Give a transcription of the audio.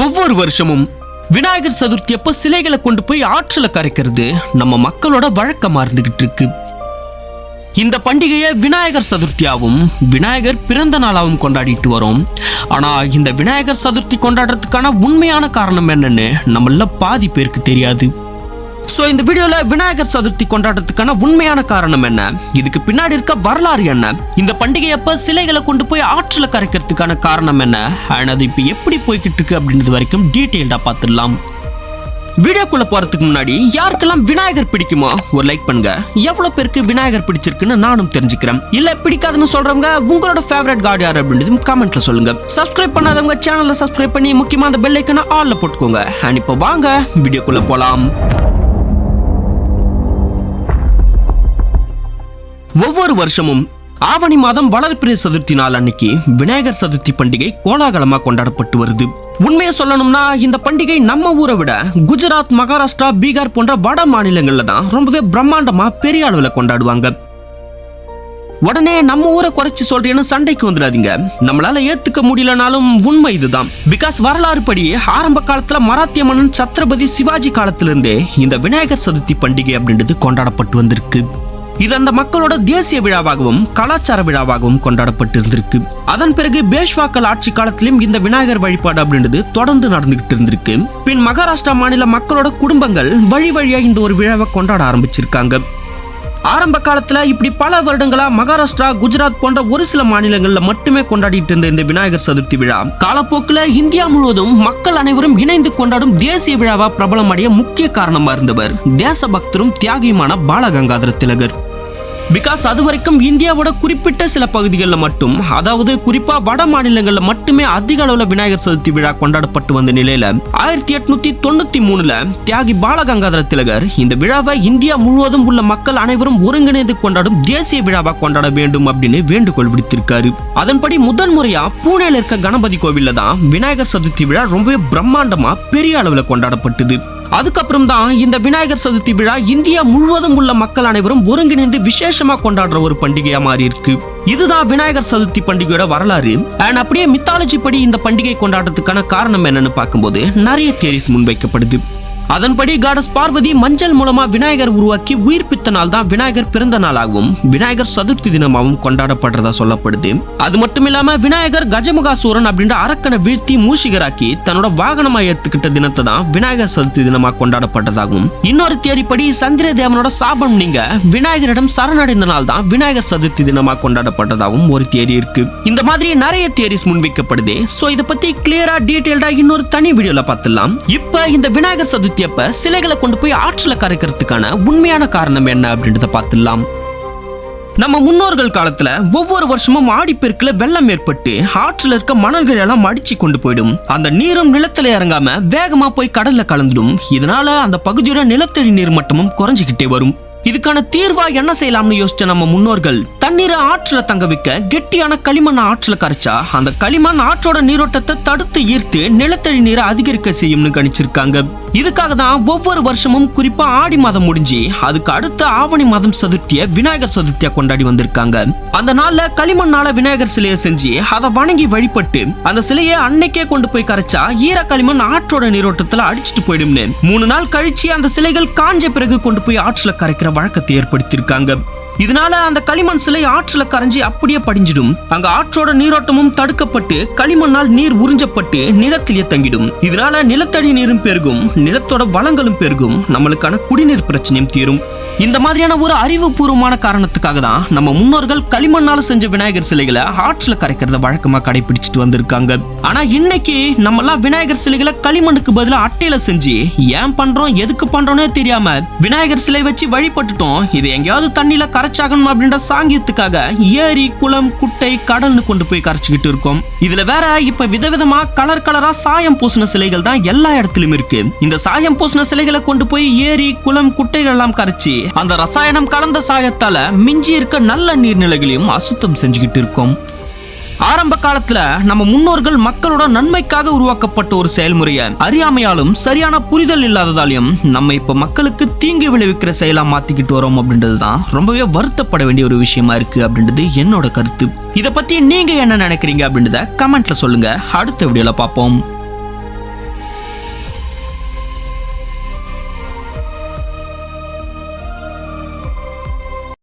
ஒவ்வொரு வருஷமும் விநாயகர் சதுர்த்தி அப்ப சிலைகளை கொண்டு போய் ஆற்றில கரைக்கிறது நம்ம மக்களோட வழக்கமா இருந்துகிட்டு இருக்கு. இந்த பண்டிகையை விநாயகர் சதுர்த்தியாவும் விநாயகர் பிறந்த நாளாவும் கொண்டாடிட்டு வரோம். ஆனா இந்த விநாயகர் சதுர்த்தி கொண்டாடுறதுக்கான உண்மையான காரணம் என்னன்னு நம்மள பாதி பேருக்கு தெரியாது. சோ இந்த வீடியோல விநாயகர் சதுர்த்தி கொண்டாடுறதுக்கான உண்மையான காரணம் என்ன, இதுக்கு பின்னாடி இருக்க வரலாறு என்ன, இந்த பண்டிகை அப்ப சிலைகளை கொண்டு போய் ஆற்றில கரைக்கிறதுக்கான காரணம் என்ன, அது இப்ப எப்படி போய்கிட்டு இருக்கு அப்படின்றது வரைக்கும் டீடைல்டா பார்த்துடலாம். வீடியோக்குள்ள போறதுக்கு முன்னாடி யாருக்கெல்லாம் விநாயகர் பிடிக்குமோ ஒரு லைக் பண்ணுங்க. எவ்வளவு பேருக்கு விநாயகர் பிடிச்சிருக்குன்னு நானும் தெரிஞ்சுக்கிறேன். இல்ல பிடிக்காதுன்னு சொல்றவங்க உங்களோட ஃபேவரட் காட் யார் அப்படின்றதும் கமெண்ட்ல சொல்லுங்க. சப்ஸ்கிரைப் பண்ணாதவங்க சேனலை சப்ஸ்கிரைப் பண்ணி முக்கியமா அந்த பெல் ஐகானை ஆல்ல போட்டுக்கோங்க. இப்போ வாங்க வீடியோக்குள்ள போலாம். ஒவ்வொரு வருஷமும் ஆவணி மாதம் வளர்பிறை சதுர்த்தி நாள் அன்னைக்கு விநாயகர் சதுர்த்தி பண்டிகை கோலாகலமா கொண்டாடப்பட்டு வருது. உண்மையை சொல்லணும்னா இந்த பண்டிகை நம்ம ஊரை விட குஜராத், மகாராஷ்டிரா, பீகார் போன்ற வட மாநிலங்கள்ல தான் ரொம்பவே பிரம்மாண்டமா பெரிய அளவுல கொண்டாடுவாங்க. உடனே நம்ம ஊரை குறைச்சு சொல்றேன்னு சண்டைக்கு வந்துடாதீங்க. நம்மளால ஏத்துக்க முடியலனாலும் உண்மை இதுதான். பிகாஸ் வரலாறு படி ஆரம்ப காலத்துல மராத்திய மன்னன் சத்ரபதி சிவாஜி காலத்திலிருந்தே இந்த விநாயகர் சதுர்த்தி பண்டிகை அப்படின்றது கொண்டாடப்பட்டு வந்திருக்கு. இது அந்த மக்களோட தேசிய விழாவாகவும் கலாச்சார விழாவாகவும் கொண்டாடப்பட்டு இருந்திருக்கு. அதன் பிறகு பேஷ்வாக்கள் ஆட்சி காலத்திலும் இந்த விநாயகர் வழிபாடு அப்படின்றது தொடர்ந்து நடந்துகிட்டு இருந்திருக்கு. பின் மகாராஷ்டிரா மாநில மக்களோட குடும்பங்கள் வழி வழியா இந்த ஒரு விழாவை கொண்டாட ஆரம்பிச்சிருக்காங்க. ஆரம்ப காலத்துல இப்படி பல வருடங்களா மகாராஷ்டிரா, குஜராத் போன்ற ஒரு சில மாநிலங்கள்ல மட்டுமே கொண்டாடிட்டு இருந்த இந்த விநாயகர் சதுர்த்தி விழா காலப்போக்கில் இந்தியா முழுவதும் மக்கள் அனைவரும் இணைந்து கொண்டாடும் தேசிய விழாவா பிரபலம் அடைய முக்கிய காரணமா இருந்தவர் தேசபக்தரும் தியாகியுமான பாலகங்காதர திலகர். பிகாஸ் அது வரைக்கும் இந்தியாவோட குறிப்பிட்ட சில பகுதிகளில் மட்டும், அதாவது குறிப்பா வட மாநிலங்களில் மட்டுமே அதிக அளவுல விநாயகர் சதுர்த்தி விழா கொண்டாடப்பட்டு வந்த நிலையில 1893 தியாகி பாலகங்காதர திலகர் இந்த விழாவை இந்தியா முழுவதும் உள்ள மக்கள் அனைவரும் ஒருங்கிணைந்து கொண்டாடும் தேசிய விழாவா கொண்டாட வேண்டும் அப்படின்னு வேண்டுகோள் விடுத்திருக்காரு. அதன்படி முதன்முறையா பூனேல இருக்க கணபதி கோவில்ல தான் விநாயகர் சதுர்த்தி விழா ரொம்பவே பிரம்மாண்டமா பெரிய அளவுல கொண்டாடப்பட்டது. அதுக்கப்புறம் தான் இந்த விநாயகர் சதுர்த்தி விழா இந்தியா முழுவதும் உள்ள மக்கள் அனைவரும் ஒருங்கிணைந்து விசேஷமா கொண்டாடுற ஒரு பண்டிகையா மாறி இருக்கு. இதுதான் விநாயகர் சதுர்த்தி பண்டிகையோட வரலாறு. அண்ட் அப்படியே மித்தாலஜி படி இந்த பண்டிகை கொண்டாடுறதுக்கான காரணம் என்னன்னு பார்க்கும்போது நிறைய தியரிஸ் முன்வைக்கப்படுது. அதன்படி காடஸ் பார்வதி மஞ்சள் மூலமா விநாயகர் உருவாக்கி உயிர்ப்பித்த நாள் தான் விநாயகர் பிறந்த நாளாகவும் விநாயகர் சதுர்த்தி தினமாகவும் கொண்டாடப்படுறதா சொல்லப்படுது. அது மட்டும் இல்லாம விநாயகர் கஜமுகாசூரன் அப்படின்ற அரக்கனை வீழ்த்தி மூஷிகராக்கி தன்னோட வாகனமா ஏத்துக்கிட்ட தினத்தை தான் விநாயகர் சதுர்த்தி தினமா கொண்டாடப்பட்டதாகவும், இன்னொரு தியரி படி சந்திர தேவனோட சாபம் நீங்க விநாயகரிடம் சரணடைந்த நாள் தான் விநாயகர் சதுர்த்தி தினமா கொண்டாடப்பட்டதாகவும் ஒரு தியரி இருக்கு. இந்த மாதிரி நிறைய தியரிஸ் முன்வைக்கப்படுது. சோ இத பத்தி கிளியரா டீடைல்டா இன்னொரு தனி வீடியோல பார்த்துடலாம். இப்ப இந்த விநாயகர் சதுர்த்தி சிலைகளை கொண்டு போய் ஆற்றில கரைக்கிறதுக்கான உண்மையான காரணம் என்ன அப்படின்றத பார்த்துடலாம். நம்ம முன்னோர்கள் காலத்துல ஒவ்வொரு வருஷமும் ஆடிப்பெருக்குல வெள்ளம் ஏற்பட்டு ஆற்றில இருக்க மணல்கள் எல்லாம் அடிச்சு கொண்டு போயிடும். அந்த நீரும் நிலத்துல இறங்காம வேகமா போய் கடல்ல கலந்துடும். இதனால அந்த பகுதியோட நிலத்தடி நீர் மட்டமும் குறைஞ்சிக்கிட்டே வரும். இதுக்கான தீர்வா என்ன செய்யலாம்னு யோசிச்ச நம்ம முன்னோர்கள் தண்ணீரை ஆற்றுல தங்க வைக்க கெட்டியான களிமண் ஆற்றுல கரைச்சா அந்த களிமண் ஆற்றோட நீரோட்டத்தை தடுத்து ஈர்த்து நிலத்தடி நீரை அதிகரிக்க செய்யும்னு கணிச்சிருக்காங்க. இதுக்காக தான் ஒவ்வொரு வருஷமும் குறிப்பா ஆடி மாதம் முடிஞ்சு அதுக்கு அடுத்த ஆவணி மாதம் சதுர்த்திய விநாயகர் சதுர்த்தியா கொண்டாடி வந்திருக்காங்க. அந்த நாள்ல களிமண்ணால விநாயகர் சிலையை செஞ்சு அதை வணங்கி வழிபட்டு அந்த சிலையை அன்னைக்கே கொண்டு போய் கரைச்சா ஈர களிமண் ஆற்றோட நீரோட்டத்துல அடிச்சுட்டு போயிடும்னு 3 நாள் கழிச்சு அந்த சிலைகள் காஞ்ச பிறகு கொண்டு போய் ஆற்றுல கரைக்கிற வழக்கத்தை ஏற்படுத்தியிருக்காங்க. இதனால அந்த களிமண் சிலை ஆற்றுல கரைஞ்சி அப்படியே படிஞ்சிடும். அங்க ஆற்றோட நீரோட்டமும் தடுக்கப்பட்டு களிமண்ணால் நீர் உறிஞ்சப்பட்டு நிலத்திலேயே தங்கிடும். இதனால நிலத்தடி நீரும் பெருகும், நிலத்தோட வளங்களும் பெருகும், நம்மளுக்கான குடிநீர் பிரச்சனையும் தீரும். இந்த மாதிரியான ஒரு அறிவுபூர்வமான காரணத்துக்காக தான் நம்ம முன்னோர்கள் களிமண்ணால செஞ்ச விநாயகர் சிலைகளை ஆற்றுல கரைக்கிறத வழக்கமா கடைபிடிச்சிட்டு வந்திருக்காங்க. ஆனா இன்னைக்கு நம்ம எல்லாம் விநாயகர் சிலைகளை களிமண்ணுக்கு பதிலா அட்டையில செஞ்சு ஏன் பண்றோம், எதுக்கு பண்றோம்னே தெரியாம விநாயகர் சிலை வச்சு வழிபட்டுட்டோம். இது எங்கேயாவது தண்ணியில கரைச்சாகணும் அப்படின்ற சாங்கியத்துக்காக ஏரி, குளம், குட்டை, கடல்னு கொண்டு போய் கரைச்சுக்கிட்டு இருக்கோம். இதுல வேற இப்ப விதவிதமா கலரா சாயம் பூசின சிலைகள் தான் எல்லா இடத்துலயும் இருக்கு. இந்த சாயம் பூசின சிலைகளை கொண்டு போய் ஏரி, குளம், குட்டைகள் எல்லாம் கரைச்சு அந்த ரசாயனம் கலந்த சாயத்தால மிஞ்சி இருக்க நல்ல நீர்நிலைகளையும் அசுத்தம் செஞ்சுக்கிட்டு இருக்கோம். ஆரம்ப காலத்துல நம்ம முன்னோர்கள் மக்களோட நன்மைக்காக உருவாக்கப்பட்ட ஒரு செயல்முறையை அறியாமையாலும் சரியான புரிதல் இல்லாததாலையும் நம்ம இப்ப மக்களுக்கு தீங்கு விளைவிக்கிற செயலா மாத்திக்கிட்டு வரோம் அப்படின்றதுதான் ரொம்பவே வருத்தப்பட வேண்டிய ஒரு விஷயமா இருக்கு அப்படின்றது என்னோட கருத்து. இத பத்தி நீங்க என்ன நினைக்கிறீங்க அப்படின்றத கமெண்ட்ல சொல்லுங்க. அடுத்த வீடியோல பார்ப்போம்.